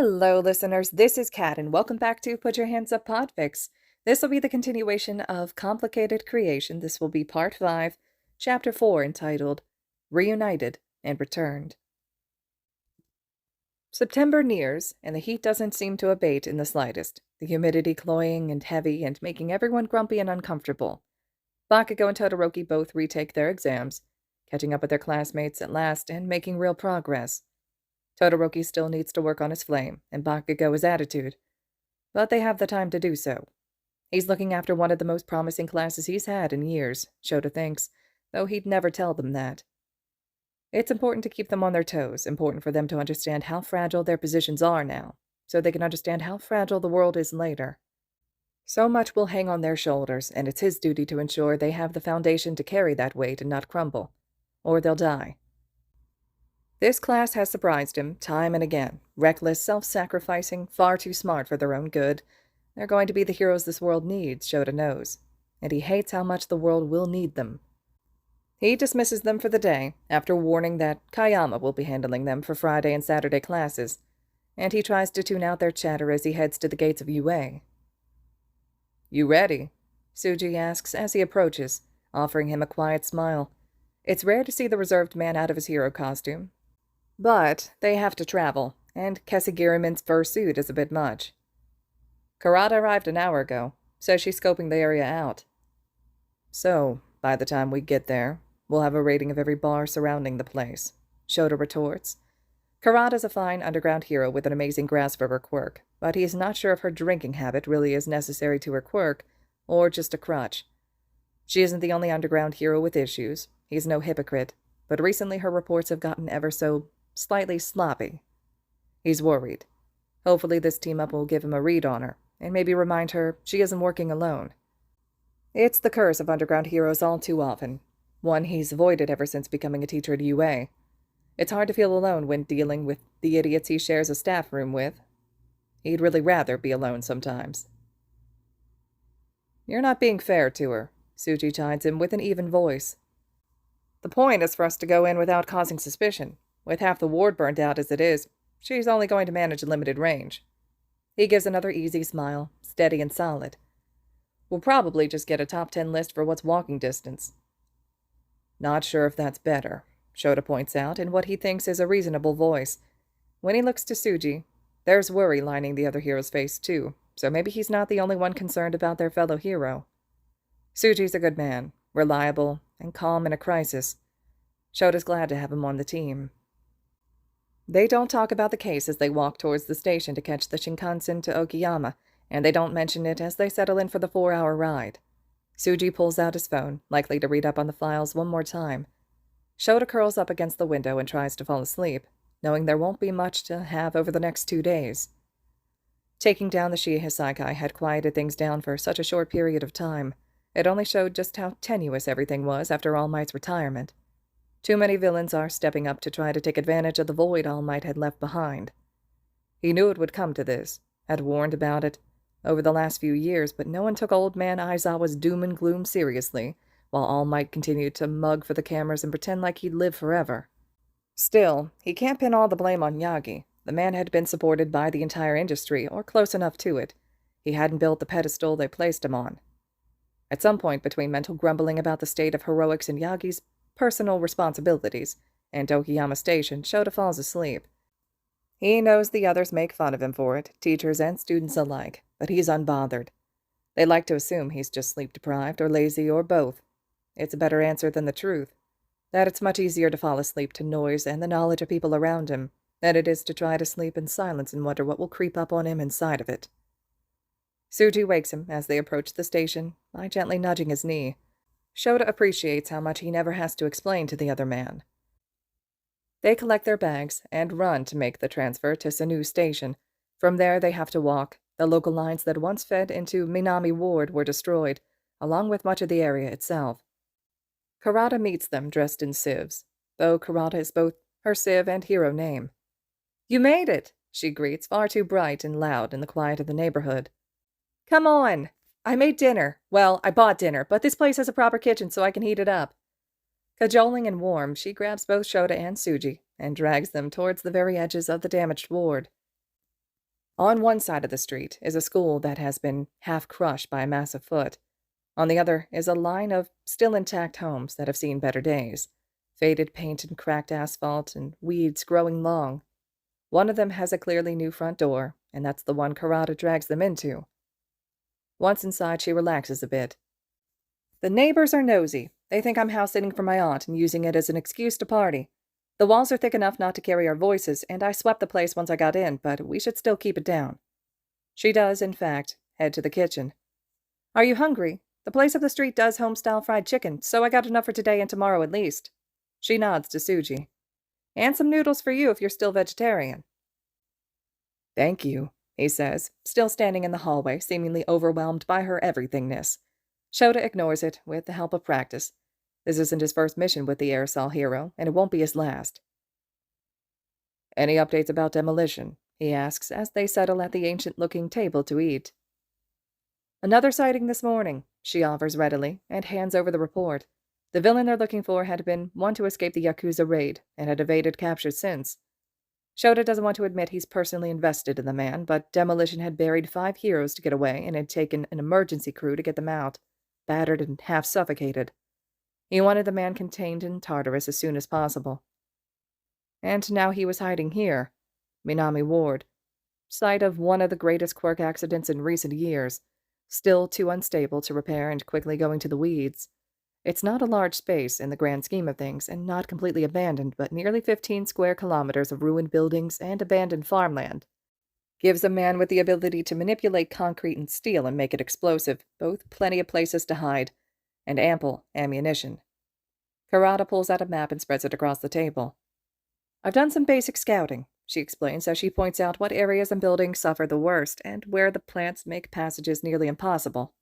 Hello, listeners. This is Kat, and welcome back to Put Your Hands Up Podfics. This will be the continuation of Complicated Creation. This will be Part 5, Chapter 4, entitled Reunited and Returned. September nears, and the heat doesn't seem to abate in the slightest, the humidity cloying and heavy and making everyone grumpy and uncomfortable. Bakugo and Todoroki both retake their exams, catching up with their classmates at last and making real progress. Todoroki still needs to work on his flame, and Bakugo his attitude. But they have the time to do so. He's looking after one of the most promising classes he's had in years, Shota thinks, though he'd never tell them that. It's important to keep them on their toes, important for them to understand how fragile their positions are now, so they can understand how fragile the world is later. So much will hang on their shoulders, and it's his duty to ensure they have the foundation to carry that weight and not crumble, or they'll die. This class has surprised him time and again. Reckless, self-sacrificing, far too smart for their own good. They're going to be the heroes this world needs, Shota knows. And he hates how much the world will need them. He dismisses them for the day, after warning that Kayama will be handling them for Friday and Saturday classes. And he tries to tune out their chatter as he heads to the gates of UA. "You ready?" Tsuji asks as he approaches, offering him a quiet smile. It's rare to see the reserved man out of his hero costume. But they have to travel, and Kesagiriman's fur suit is a bit much. Karada arrived an hour ago, says she's scoping the area out. So, by the time we get there, we'll have a rating of every bar surrounding the place, Shota retorts. Karada's a fine underground hero with an amazing grasp of her quirk, but he's not sure if her drinking habit really is necessary to her quirk, or just a crutch. She isn't the only underground hero with issues. He's no hypocrite, but recently her reports have gotten ever so slightly sloppy. He's worried. Hopefully this team-up will give him a read on her, and maybe remind her she isn't working alone. It's the curse of underground heroes all too often, one he's avoided ever since becoming a teacher at UA. It's hard to feel alone when dealing with the idiots he shares a staff room with. He'd really rather be alone sometimes. "You're not being fair to her," Tsuji chides him with an even voice. "The point is for us to go in without causing suspicion. With half the ward burnt out as it is, she's only going to manage a limited range." He gives another easy smile, steady and solid. "We'll probably just get a top 10 list for what's walking distance." "Not sure if that's better," Shota points out in what he thinks is a reasonable voice. When he looks to Tsuji, there's worry lining the other hero's face too, so maybe he's not the only one concerned about their fellow hero. Tsuji's a good man, reliable, and calm in a crisis. Shota's glad to have him on the team. They don't talk about the case as they walk towards the station to catch the Shinkansen to Okayama, and they don't mention it as they settle in for the 4-hour ride. Tsuji pulls out his phone, likely to read up on the files one more time. Shota curls up against the window and tries to fall asleep, knowing there won't be much to have over the next 2 days. Taking down the Shie Hassaikai had quieted things down for such a short period of time. It only showed just how tenuous everything was after All Might's retirement. Too many villains are stepping up to try to take advantage of the void All Might had left behind. He knew it would come to this, had warned about it over the last few years, but no one took old man Aizawa's doom and gloom seriously, while All Might continued to mug for the cameras and pretend like he'd live forever. Still, he can't pin all the blame on Yagi. The man had been supported by the entire industry, or close enough to it. He hadn't built the pedestal they placed him on. At some point between mental grumbling about the state of heroics and Yagi's personal responsibilities, and Okayama Station, Shota falls asleep. He knows the others make fun of him for it, teachers and students alike, but he's unbothered. They like to assume he's just sleep-deprived or lazy or both. It's a better answer than the truth, that it's much easier to fall asleep to noise and the knowledge of people around him than it is to try to sleep in silence and wonder what will creep up on him inside of it. Tsuji wakes him as they approach the station by gently nudging his knee. Shota appreciates how much he never has to explain to the other man. They collect their bags and run to make the transfer to Sanu Station. From there they have to walk. The local lines that once fed into Minami Ward were destroyed, along with much of the area itself. Karada meets them dressed in civs, though Karada is both her civ and hero name. "You made it," she greets, far too bright and loud in the quiet of the neighborhood. "Come on! I made dinner. Well, I bought dinner, but this place has a proper kitchen so I can heat it up." Cajoling and warm, she grabs both Shota and Tsuji and drags them towards the very edges of the damaged ward. On one side of the street is a school that has been half crushed by a massive foot. On the other is a line of still intact homes that have seen better days. Faded paint and cracked asphalt and weeds growing long. One of them has a clearly new front door, and that's the one Karada drags them into. Once inside, she relaxes a bit. The neighbors are nosy. They think I'm house-sitting for my aunt and using it as an excuse to party. The walls are thick enough not to carry our voices, and I swept the place once I got in, but we should still keep it down. She does, in fact, head to the kitchen. Are you hungry? The place up the street does home-style fried chicken, so I got enough for today and tomorrow at least. She nods to Suji. And some noodles for you if you're still vegetarian. Thank you, he says, still standing in the hallway, seemingly overwhelmed by her everythingness. Shota ignores it with the help of practice. This isn't his first mission with the aerosol hero, and it won't be his last. Any updates about demolition? He asks as they settle at the ancient-looking table to eat. Another sighting this morning, she offers readily, and hands over the report. The villain they're looking for had been one to escape the Yakuza raid, and had evaded capture since. Shota doesn't want to admit he's personally invested in the man, but demolition had buried 5 heroes to get away and had taken an emergency crew to get them out, battered and half suffocated. He wanted the man contained in Tartarus as soon as possible. And now he was hiding here, Minami Ward, site of one of the greatest quirk accidents in recent years, still too unstable to repair and quickly going to the weeds. It's not a large space in the grand scheme of things, and not completely abandoned, but nearly 15 square kilometers of ruined buildings and abandoned farmland. Gives a man with the ability to manipulate concrete and steel and make it explosive both plenty of places to hide and ample ammunition. Karada pulls out a map and spreads it across the table. I've done some basic scouting, she explains as she points out what areas and buildings suffer the worst and where the plants make passages nearly impossible.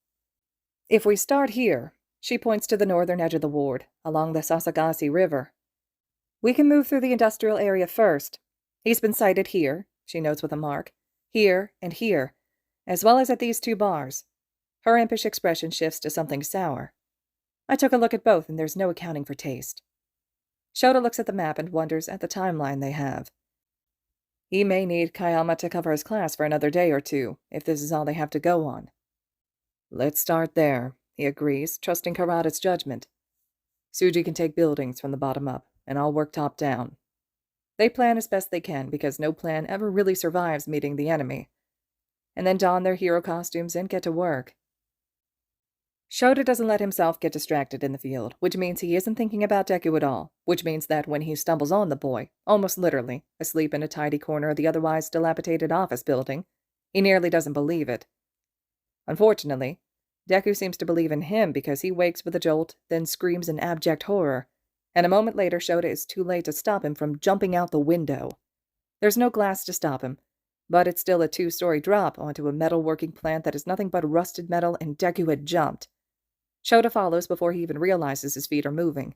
If we start here, she points to the northern edge of the ward, along the Sasagasi River. We can move through the industrial area first. He's been sighted here, she notes with a mark, here and here, as well as at these 2 bars. Her impish expression shifts to something sour. I took a look at both, and there's no accounting for taste. Shota looks at the map and wonders at the timeline they have. He may need Kayama to cover his class for another day or 2, if this is all they have to go on. Let's start there, he agrees, trusting Karada's judgment. Suji can take buildings from the bottom up, and I'll work top down. They plan as best they can, because no plan ever really survives meeting the enemy. And then don their hero costumes and get to work. Shota doesn't let himself get distracted in the field, which means he isn't thinking about Deku at all, which means that when he stumbles on the boy, almost literally, asleep in a tidy corner of the otherwise dilapidated office building, he nearly doesn't believe it. Unfortunately, Deku seems to believe in him because he wakes with a jolt, then screams in abject horror, and a moment later Shota is too late to stop him from jumping out the window. There's no glass to stop him, but it's still a 2-story drop onto a metalworking plant that is nothing but rusted metal, and Deku had jumped. Shota follows before he even realizes his feet are moving,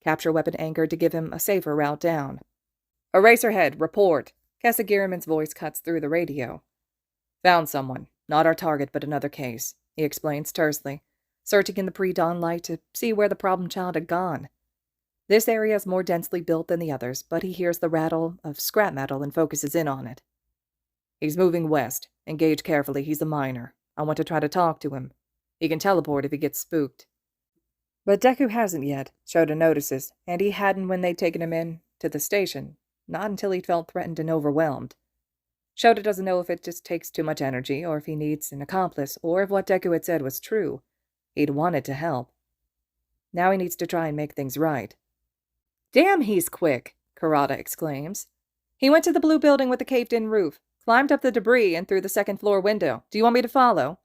capture weapon anchored to give him a safer route down. Eraserhead, report! Kasagiraman's voice cuts through the radio. Found someone. Not our target, but another case, he explains tersely, searching in the pre-dawn light to see where the problem child had gone. This area is more densely built than the others, but he hears the rattle of scrap metal and focuses in on it. He's moving west. Engage carefully, he's a minor. I want to try to talk to him. He can teleport if he gets spooked. But Deku hasn't yet, Shota notices, and he hadn't when they'd taken him in to the station, not until he felt threatened and overwhelmed. Shota doesn't know if it just takes too much energy, or if he needs an accomplice, or if what Deku had said was true. He'd wanted to help. Now he needs to try and make things right. Damn, he's quick, Karada exclaims. He went to the blue building with the caved-in roof, climbed up the debris and through the second-floor window. Do you want me to follow?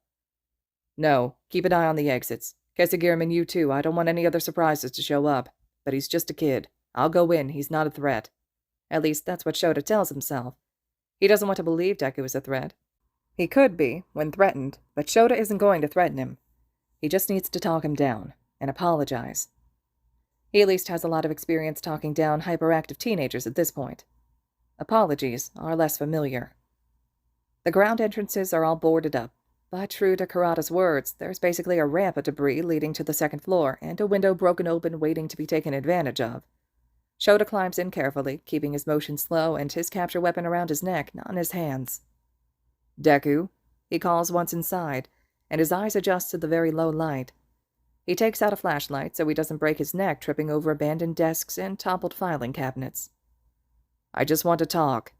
No, keep an eye on the exits. Kasagiraman, you too. I don't want any other surprises to show up. But he's just a kid. I'll go in. He's not a threat. At least that's what Shota tells himself. He doesn't want to believe Deku is a threat. He could be, when threatened, but Shota isn't going to threaten him. He just needs to talk him down, and apologize. He at least has a lot of experience talking down hyperactive teenagers at this point. Apologies are less familiar. The ground entrances are all boarded up, but true to Karada's words, there's basically a ramp of debris leading to the second floor, and a window broken open waiting to be taken advantage of. Shota climbs in carefully, keeping his motion slow and his capture weapon around his neck, not in his hands. Deku, he calls once inside, and his eyes adjust to the very low light. He takes out a flashlight so he doesn't break his neck tripping over abandoned desks and toppled filing cabinets. I just want to talk.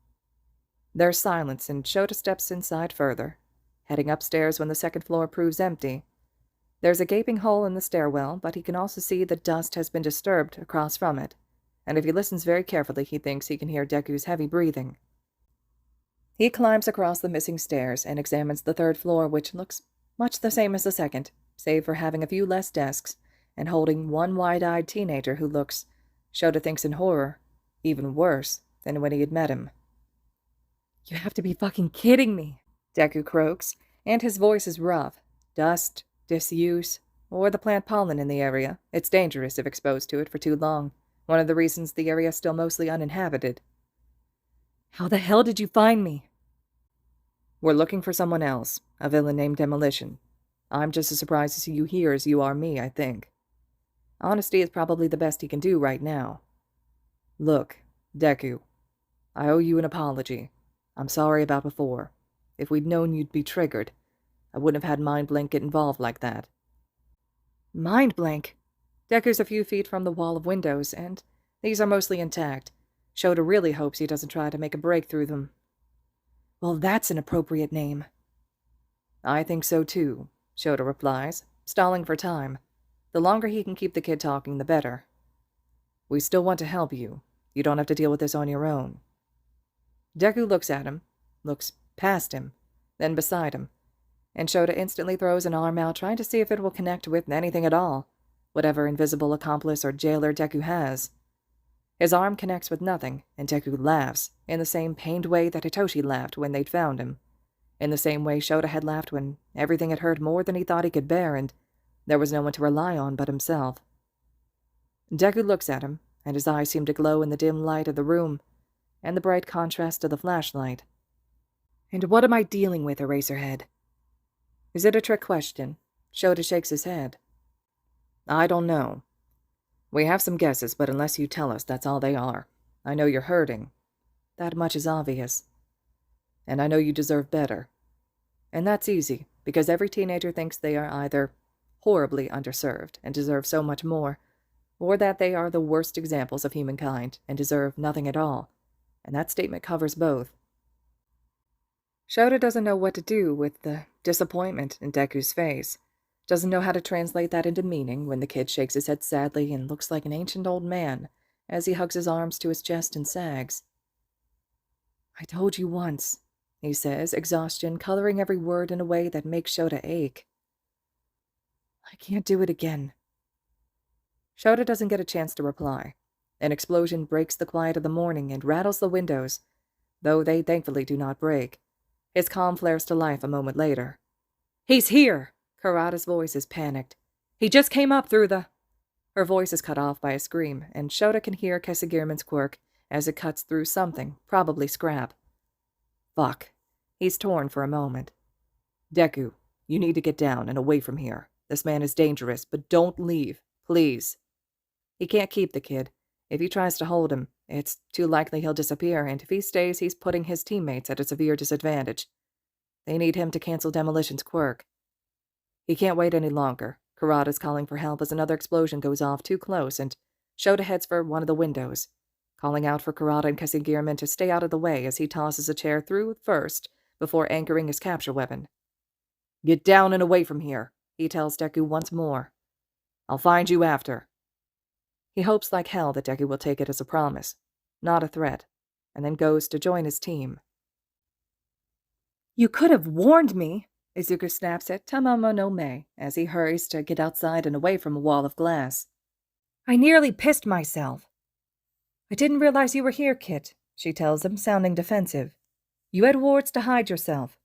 There's silence, and Shota steps inside further, heading upstairs when the second floor proves empty. There's a gaping hole in the stairwell, but he can also see that dust has been disturbed across from it, and if he listens very carefully, he thinks he can hear Deku's heavy breathing. He climbs across the missing stairs and examines the third floor, which looks much the same as the second, save for having a few less desks and holding one wide-eyed teenager who looks, Shota thinks in horror, even worse than when he had met him. You have to be fucking kidding me, Deku croaks, and his voice is rough. Dust, disuse, or the plant pollen in the area. It's dangerous if exposed to it for too long. One of the reasons the area is still mostly uninhabited. How the hell did you find me? We're looking for someone else, a villain named Demolition. I'm just as surprised to see you here as you are me, I think. Honesty is probably the best he can do right now. Look, Deku, I owe you an apology. I'm sorry about before. If we'd known you'd be triggered, I wouldn't have had Mind Blank get involved like that. Mind Blank? Deku's a few feet from the wall of windows, and these are mostly intact. Shota really hopes he doesn't try to make a break through them. Well, that's an appropriate name. I think so too, Shota replies, stalling for time. The longer he can keep the kid talking, the better. We still want to help you. You don't have to deal with this on your own. Deku looks at him, looks past him, then beside him, and Shota instantly throws an arm out trying to see if it will connect with anything at all, whatever invisible accomplice or jailer Deku has. His arm connects with nothing, and Deku laughs, in the same pained way that Hitoshi laughed when they'd found him, in the same way Shota had laughed when everything had hurt more than he thought he could bear, and there was no one to rely on but himself. Deku looks at him, and his eyes seem to glow in the dim light of the room, and the bright contrast of the flashlight. And what am I dealing with, Eraserhead? Is it a trick question? Shota shakes his head. I don't know. We have some guesses, but unless you tell us, that's all they are. I know you're hurting. That much is obvious. And I know you deserve better. And that's easy, because every teenager thinks they are either horribly underserved and deserve so much more, or that they are the worst examples of humankind and deserve nothing at all. And that statement covers both. Shota doesn't know what to do with the disappointment in Deku's face. Doesn't know how to translate that into meaning when the kid shakes his head sadly and looks like an ancient old man as he hugs his arms to his chest and sags. I told you once, he says, exhaustion coloring every word in a way that makes Shota ache. I can't do it again. Shota doesn't get a chance to reply. An explosion breaks the quiet of the morning and rattles the windows, though they thankfully do not break. His calm flares to life a moment later. He's here! Kurata's voice is panicked. He just came up through the... Her voice is cut off by a scream, and Shota can hear Kesagirman's quirk as it cuts through something, probably scrap. Fuck. He's torn for a moment. Deku, you need to get down and away from here. This man is dangerous, but don't leave, please. He can't keep the kid. If he tries to hold him, it's too likely he'll disappear, and if he stays, he's putting his teammates at a severe disadvantage. They need him to cancel Demolition's quirk. He can't wait any longer. Kurata's calling for help as another explosion goes off too close, and Shota heads for one of the windows, calling out for Kurata and Kesagirman to stay out of the way as he tosses a chair through first before anchoring his capture weapon. Get down and away from here, he tells Deku once more. I'll find you after. He hopes like hell that Deku will take it as a promise, not a threat, and then goes to join his team. You could have warned me, Izuku snaps at Tamamo no Mae as he hurries to get outside and away from a wall of glass. I nearly pissed myself. I didn't realize you were here, Kit, she tells him, sounding defensive. You had wards to hide yourself.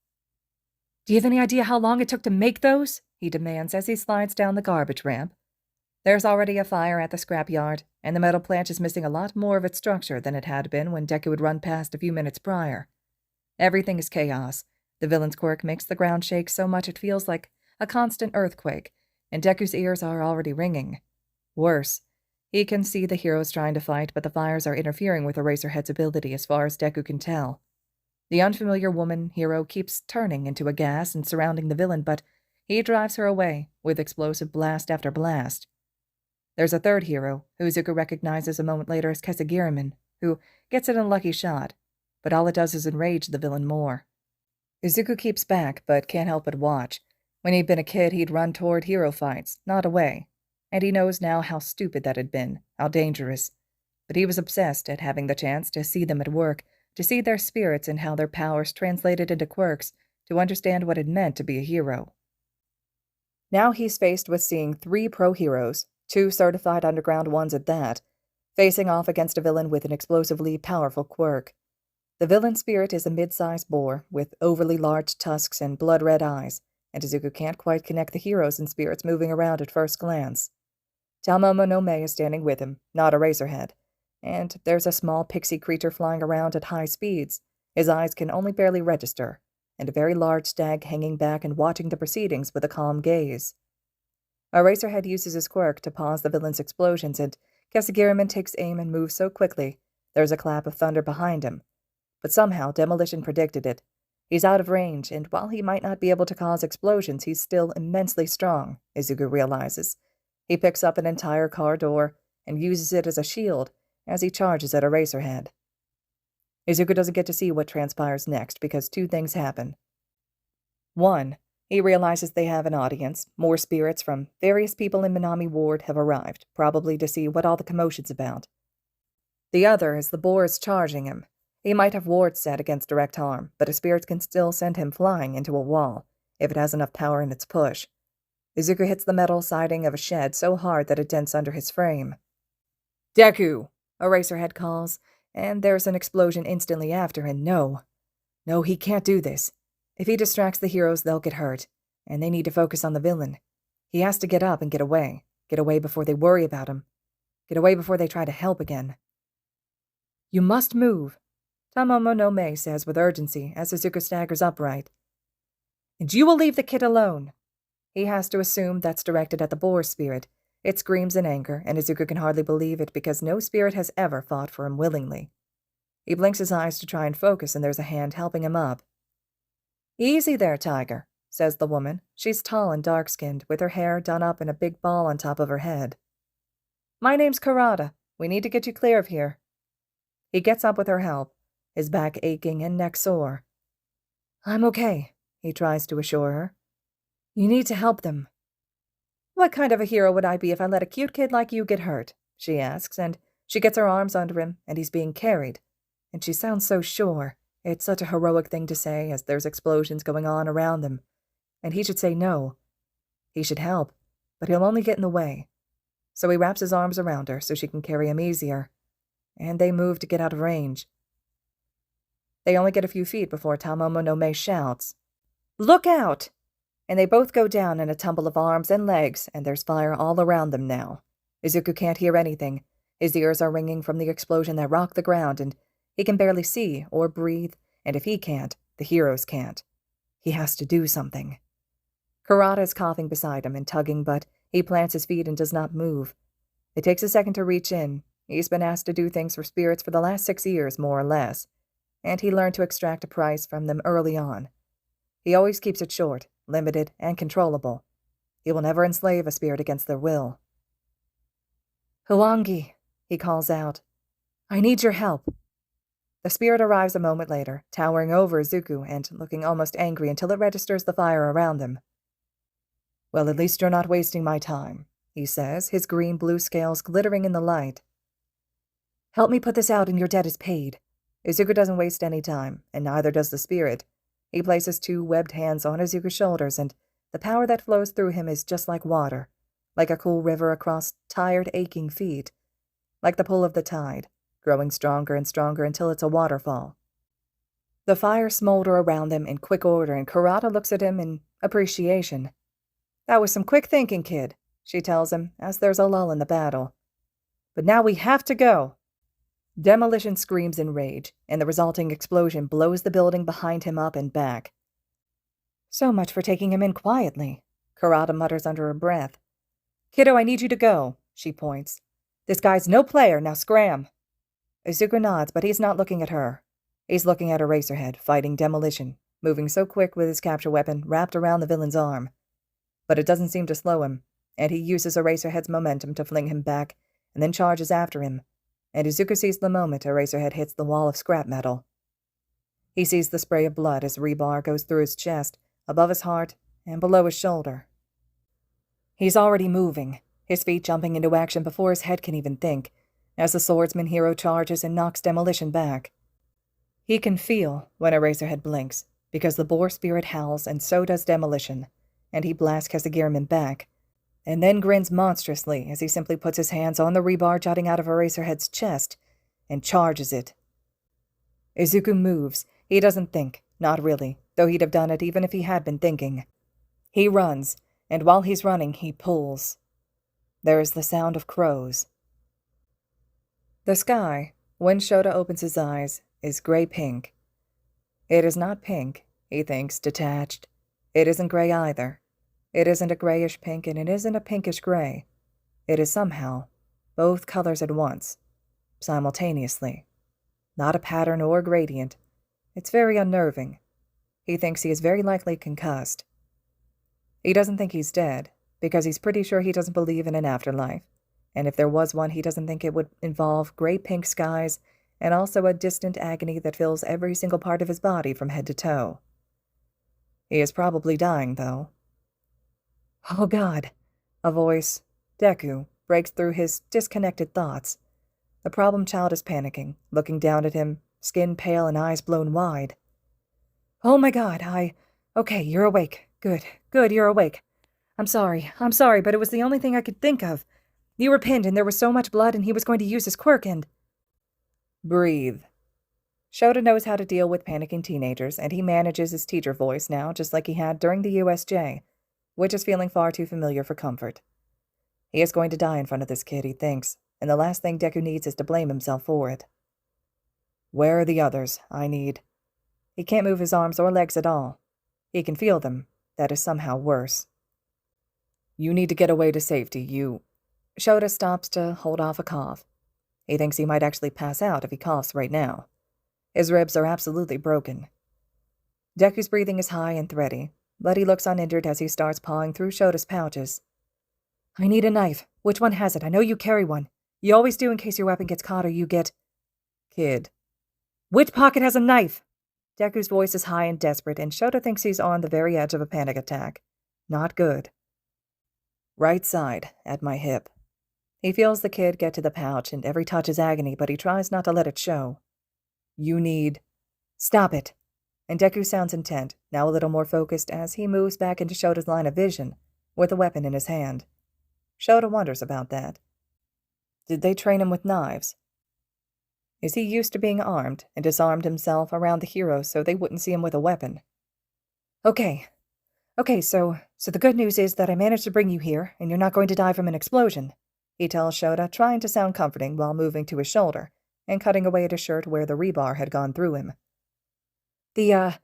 Do you have any idea how long it took to make those? He demands as he slides down the garbage ramp. There's already a fire at the scrapyard, and the metal plant is missing a lot more of its structure than it had been when Deku had run past a few minutes prior. Everything is chaos. The villain's quirk makes the ground shake so much it feels like a constant earthquake, and Deku's ears are already ringing. Worse, he can see the heroes trying to fight, but the fires are interfering with Eraserhead's ability as far as Deku can tell. The unfamiliar woman hero keeps turning into a gas and surrounding the villain, but he drives her away with explosive blast after blast. There's a third hero, who Izuku recognizes a moment later as Kesagiraman, who gets an unlucky shot, but all it does is enrage the villain more. Izuku keeps back, but can't help but watch. When he'd been a kid, he'd run toward hero fights, not away. And he knows now how stupid that had been, how dangerous. But he was obsessed at having the chance to see them at work, to see their spirits and how their powers translated into quirks, to understand what it meant to be a hero. Now he's faced with seeing 3 pro heroes, 2 certified underground ones at that, facing off against a villain with an explosively powerful quirk. The villain spirit is a mid-sized boar with overly large tusks and blood-red eyes, and Izuku can't quite connect the heroes and spirits moving around at first glance. Tamomo no Mae is standing with him, not Eraserhead, and there's a small pixie creature flying around at high speeds. His eyes can only barely register, and a very large stag hanging back and watching the proceedings with a calm gaze. Eraserhead uses his quirk to pause the villain's explosions, and Kesagiraman takes aim and moves so quickly there's a clap of thunder behind him. But somehow Demolition predicted it. He's out of range, and while he might not be able to cause explosions, he's still immensely strong, Izuku realizes. He picks up an entire car door and uses it as a shield as he charges at Eraserhead. Izuku doesn't get to see what transpires next because 2 things happen. 1. He realizes they have an audience. More spirits from various people in Minami Ward have arrived, probably to see what all the commotion's about. The other is the boar is charging him. He might have wards set against direct harm, but a spirit can still send him flying into a wall, if it has enough power in its push. Izuku hits the metal siding of a shed so hard that it dents under his frame. "Deku!" Eraserhead calls, and there's an explosion instantly after, and no, he can't do this. If he distracts the heroes, they'll get hurt, and they need to focus on the villain. He has to get up and get away before they worry about him, get away before they try to help again. "You must move," Tamomo no Mae says with urgency as Izuku staggers upright. "And you will leave the kid alone." He has to assume that's directed at the boar spirit. It screams in anger, and Izuku can hardly believe it because no spirit has ever fought for him willingly. He blinks his eyes to try and focus, and there's a hand helping him up. "Easy there, Tiger," says the woman. She's tall and dark-skinned, with her hair done up in a big ball on top of her head. "My name's Karada. We need to get you clear of here." He gets up with her help, his back aching and neck sore. "I'm okay," he tries to assure her. "You need to help them." "What kind of a hero would I be if I let a cute kid like you get hurt?" she asks, and she gets her arms under him, and he's being carried. And she sounds so sure. It's such a heroic thing to say as there's explosions going on around them. And he should say no. He should help, but he'll only get in the way. So he wraps his arms around her so she can carry him easier. And they move to get out of range. They only get a few feet before Tamomo no Mae shouts, "Look out!" And they both go down in a tumble of arms and legs, and there's fire all around them now. Izuku can't hear anything. His ears are ringing from the explosion that rocked the ground, and he can barely see or breathe, and if he can't, the heroes can't. He has to do something. Karada is coughing beside him and tugging, but he plants his feet and does not move. It takes a second to reach in. He's been asked to do things for spirits for the last 6 years, more or less, and he learned to extract a price from them early on. He always keeps it short, limited, and controllable. He will never enslave a spirit against their will. "Huangi," he calls out. "I need your help." The spirit arrives a moment later, towering over Izuku and looking almost angry until it registers the fire around them. "Well, at least you're not wasting my time," he says, his green-blue scales glittering in the light. "Help me put this out and your debt is paid." Izuku doesn't waste any time, and neither does the spirit. He places 2 webbed hands on Izuku's shoulders, and the power that flows through him is just like water, like a cool river across tired, aching feet, like the pull of the tide, growing stronger and stronger until it's a waterfall. The fire smolder around them in quick order, and Karada looks at him in appreciation. "That was some quick thinking, kid," she tells him, as there's a lull in the battle. "But now we have to go." Demolition screams in rage, and the resulting explosion blows the building behind him up and back. "So much for taking him in quietly," Karada mutters under her breath. "Kiddo, I need you to go," she points. "This guy's no player, now scram." Izuku nods, but he's not looking at her. He's looking at Eraserhead, fighting demolition, moving so quick with his capture weapon wrapped around the villain's arm. But it doesn't seem to slow him, and he uses Eraserhead's momentum to fling him back, and then charges after him, and Izuku sees the moment Eraserhead hits the wall of scrap metal. He sees the spray of blood as rebar goes through his chest, above his heart, and below his shoulder. He's already moving, his feet jumping into action before his head can even think, as the swordsman hero charges and knocks demolition back. He can feel when Eraserhead blinks, because the boar spirit howls and so does demolition, and he blasts Kasagiraman back, and then grins monstrously as he simply puts his hands on the rebar jutting out of Eraserhead's chest and charges it. Izuku moves. He doesn't think, not really, though he'd have done it even if he had been thinking. He runs, and while he's running, he pulls. There is the sound of crows. The sky, when Shota opens his eyes, is gray-pink. It is not pink, he thinks, detached. It isn't gray either. It isn't a grayish pink, and it isn't a pinkish gray. It is somehow both colors at once, simultaneously. Not a pattern or a gradient. It's very unnerving. He thinks he is very likely concussed. He doesn't think he's dead, because he's pretty sure he doesn't believe in an afterlife, and if there was one, he doesn't think it would involve gray-pink skies and also a distant agony that fills every single part of his body from head to toe. He is probably dying, though. Oh God! A voice, Deku, breaks through his disconnected thoughts. The problem child is panicking, looking down at him, skin pale and eyes blown wide. Oh my God, Okay, you're awake. Good, you're awake. I'm sorry, but it was the only thing I could think of. You were pinned and there was so much blood and he was going to use his quirk and... Breathe. Shota knows how to deal with panicking teenagers, and he manages his teacher voice now just like he had during the USJ, which is feeling far too familiar for comfort. He is going to die in front of this kid, he thinks, and the last thing Deku needs is to blame himself for it. Where are the others? He can't move his arms or legs at all. He can feel them. That is somehow worse. You need to get away to safety, Shota stops to hold off a cough. He thinks he might actually pass out if he coughs right now. His ribs are absolutely broken. Deku's breathing is high and thready, but he looks uninjured as he starts pawing through Shota's pouches. I need a knife. Which one has it? I know you carry one. You always do in case your weapon gets caught or you get... Kid. Which pocket has a knife? Deku's voice is high and desperate, and Shota thinks he's on the very edge of a panic attack. Not good. Right side, at my hip. He feels the kid get to the pouch, and every touch is agony, but he tries not to let it show. You need... Stop it. And Deku sounds intent, now a little more focused as he moves back into Shota's line of vision, with a weapon in his hand. Shota wonders about that. Did they train him with knives? Is he used to being armed and disarmed himself around the hero so they wouldn't see him with a weapon? Okay, so the good news is that I managed to bring you here, and you're not going to die from an explosion, he tells Shota, trying to sound comforting while moving to his shoulder and cutting away at his shirt where the rebar had gone through him. The,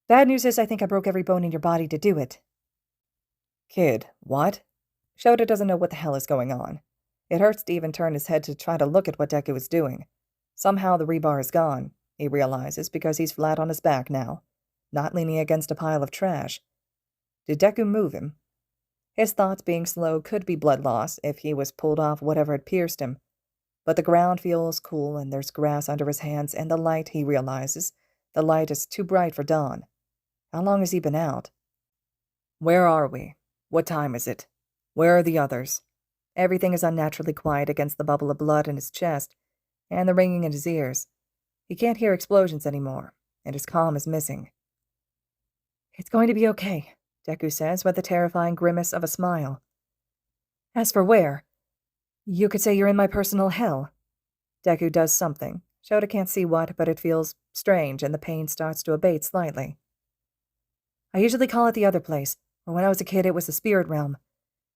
bad news is I think I broke every bone in your body to do it. Kid, what? Shota doesn't know what the hell is going on. It hurts to even turn his head to try to look at what Deku is doing. Somehow the rebar is gone, he realizes, because he's flat on his back now, not leaning against a pile of trash. Did Deku move him? His thoughts being slow could be blood loss if he was pulled off whatever had pierced him. But the ground feels cool and there's grass under his hands, and the light, he realizes, the light is too bright for dawn. How long has he been out? Where are we? What time is it? Where are the others? Everything is unnaturally quiet against the bubble of blood in his chest and the ringing in his ears. He can't hear explosions anymore, and his calm is missing. It's going to be okay, Deku says with a terrifying grimace of a smile. As for where, you could say you're in my personal hell. Deku does something. Shota can't see what, but it feels strange, and the pain starts to abate slightly. I usually call it the other place, or when I was a kid it was the spirit realm.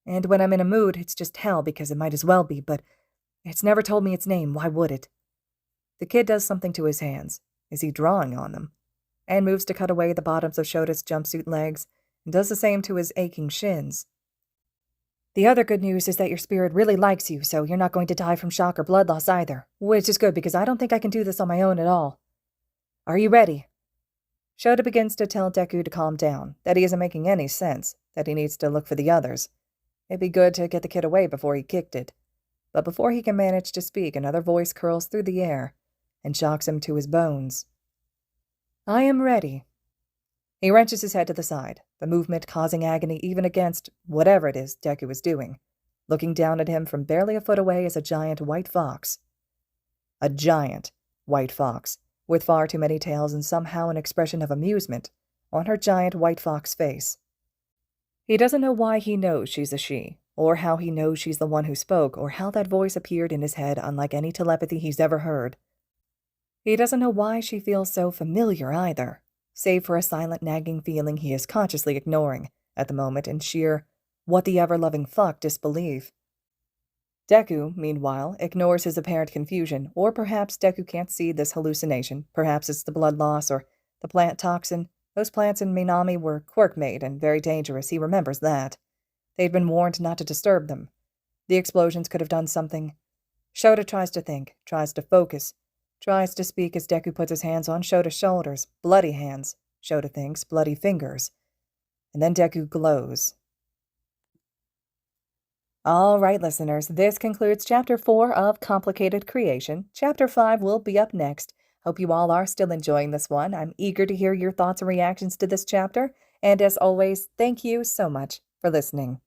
And when I'm in a mood, it's just hell because it might as well be, but it's never told me its name, why would it? The kid does something to his hands. Is he drawing on them? And moves to cut away the bottoms of Shota's jumpsuit legs, and does the same to his aching shins. The other good news is that your spirit really likes you, so you're not going to die from shock or blood loss either, which is good because I don't think I can do this on my own at all. Are you ready? Shota begins to tell Deku to calm down, that he isn't making any sense, that he needs to look for the others. It'd be good to get the kid away before he kicked it. But before he can manage to speak, another voice curls through the air and shocks him to his bones. I am ready. He wrenches his head to the side, the movement causing agony even against whatever it is Deku is doing. Looking down at him from barely a foot away is a giant white fox. A giant white fox, with far too many tails and somehow an expression of amusement on her giant white fox face. He doesn't know why he knows she's a she, or how he knows she's the one who spoke, or how that voice appeared in his head unlike any telepathy he's ever heard. He doesn't know why she feels so familiar either, save for a silent nagging feeling he is consciously ignoring at the moment in sheer what-the-ever-loving fuck disbelief. Deku, meanwhile, ignores his apparent confusion, or perhaps Deku can't see this hallucination. Perhaps it's the blood loss or the plant toxin. Those plants in Minami were quirk-made and very dangerous, he remembers that. They'd been warned not to disturb them. The explosions could have done something. Shota tries to think, tries to focus, tries to speak as Deku puts his hands on Shota's shoulders. Bloody hands, Shota thinks, bloody fingers. And then Deku glows. All right, listeners, this concludes Chapter 4 of Complicated Creation. Chapter 5 will be up next. Hope you all are still enjoying this one. I'm eager to hear your thoughts and reactions to this chapter. And as always, thank you so much for listening.